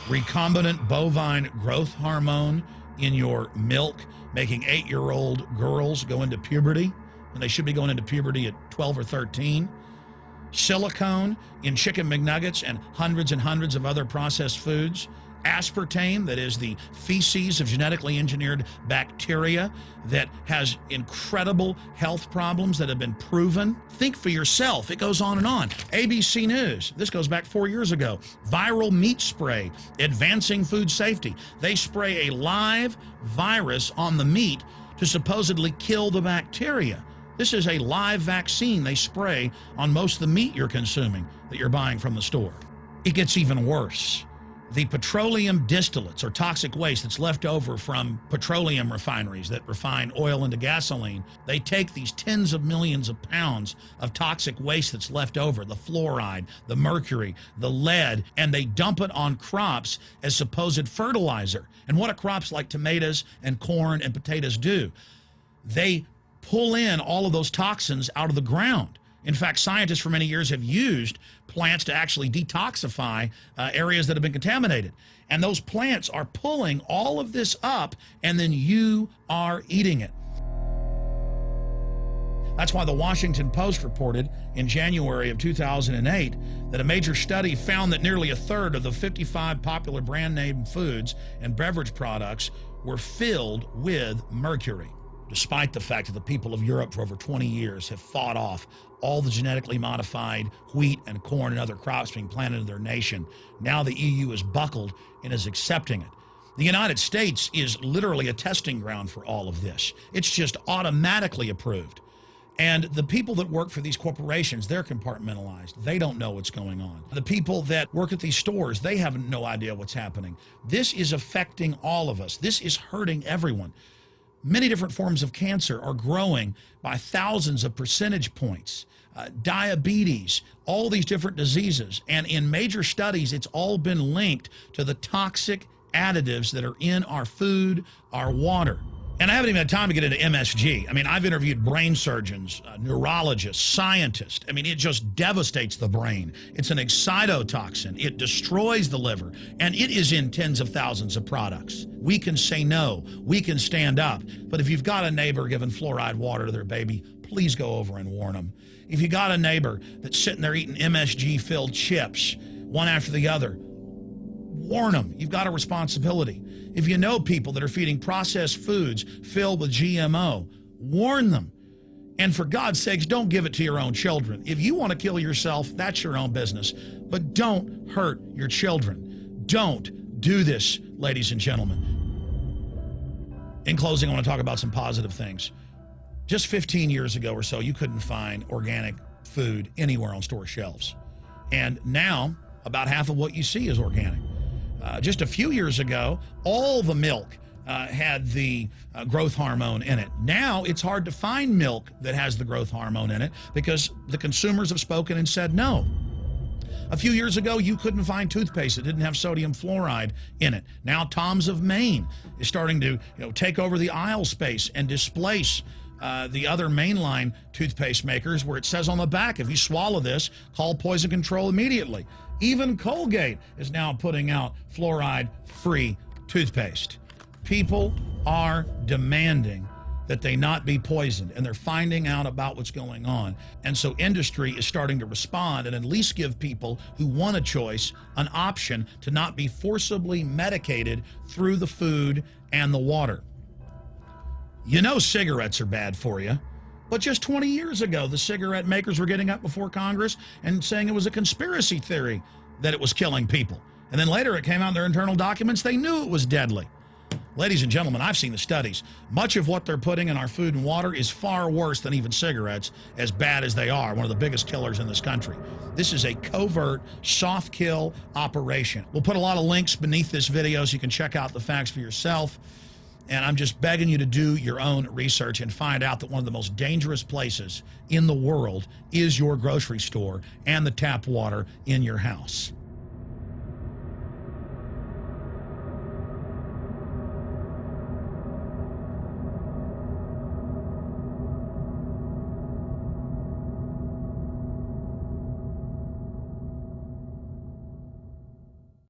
recombinant bovine growth hormone in your milk, making 8-year-old girls go into puberty when they should be going into puberty at 12 or 13. Silicone in chicken McNuggets and hundreds of other processed foods. Aspartame, that is the feces of genetically engineered bacteria that has incredible health problems that have been proven. Think for yourself. It goes on and on. ABC News, this goes back 4 years ago. Viral meat spray, advancing food safety. They spray a live virus on the meat to supposedly kill the bacteria. This is a live vaccine they spray on most of the meat you're consuming that you're buying from the store. It gets even worse. The petroleum distillates, or toxic waste that's left over from petroleum refineries that refine oil into gasoline, they take these tens of millions of pounds of toxic waste that's left over, the fluoride, the mercury, the lead, and they dump it on crops as supposed fertilizer. And what do crops like tomatoes and corn and potatoes do? They pull in all of those toxins out of the ground. In fact, scientists for many years have used plants to actually detoxify areas that have been contaminated. And those plants are pulling all of this up, and then you are eating it. That's why the Washington Post reported in January of 2008 that a major study found that nearly a third of the 55 popular brand name foods and beverage products were filled with mercury. Despite the fact that the people of Europe for over 20 years have fought off all the genetically modified wheat and corn and other crops being planted in their nation, now the EU is buckled and is accepting it. The United States is literally a testing ground for all of this. It's just automatically approved. And the people that work for these corporations, they're compartmentalized. They don't know what's going on. The people that work at these stores, they have no idea what's happening. This is affecting all of us. This is hurting everyone. Many different forms of cancer are growing by thousands of percentage points. Diabetes, all these different diseases. And in major studies, it's all been linked to the toxic additives that are in our food, our water. And I haven't even had time to get into MSG. I mean, I've interviewed brain surgeons, neurologists, scientists. I mean, it just devastates the brain. It's an excitotoxin. It destroys the liver, and it is in tens of thousands of products. We can say no. We can stand up. But if you've got a neighbor giving fluoride water to their baby, please go over and warn them. If you got a neighbor that's sitting there eating MSG-filled chips, one after the other, warn them. You've got a responsibility. If you know people that are feeding processed foods filled with GMO, warn them. And for God's sakes, don't give it to your own children. If you want to kill yourself, that's your own business. But don't hurt your children. Don't do this, ladies and gentlemen. In closing, I want to talk about some positive things. Just 15 years ago or so, you couldn't find organic food anywhere on store shelves. And now, about half of what you see is organic. Just a few years ago, all the milk had the growth hormone in it. Now it's hard to find milk that has the growth hormone in it because the consumers have spoken and said no. A few years ago, you couldn't find toothpaste that didn't have sodium fluoride in it. Now Tom's of Maine is starting to take over the aisle space and displace the other mainline toothpaste makers, where it says on the back, if you swallow this, call poison control immediately. Even Colgate is now putting out fluoride-free toothpaste. People are demanding that they not be poisoned, and they're finding out about what's going on. And so industry is starting to respond and at least give people who want a choice an option to not be forcibly medicated through the food and the water. You know cigarettes are bad for you. But just 20 years ago, the cigarette makers were getting up before Congress and saying it was a conspiracy theory that it was killing people. And then later it came out in their internal documents, they knew it was deadly. Ladies and gentlemen, I've seen the studies. Much of what they're putting in our food and water is far worse than even cigarettes, as bad as they are, one of the biggest killers in this country. This is a covert, soft kill operation. We'll put a lot of links beneath this video so you can check out the facts for yourself. And I'm just begging you to do your own research and find out that one of the most dangerous places in the world is your grocery store and the tap water in your house.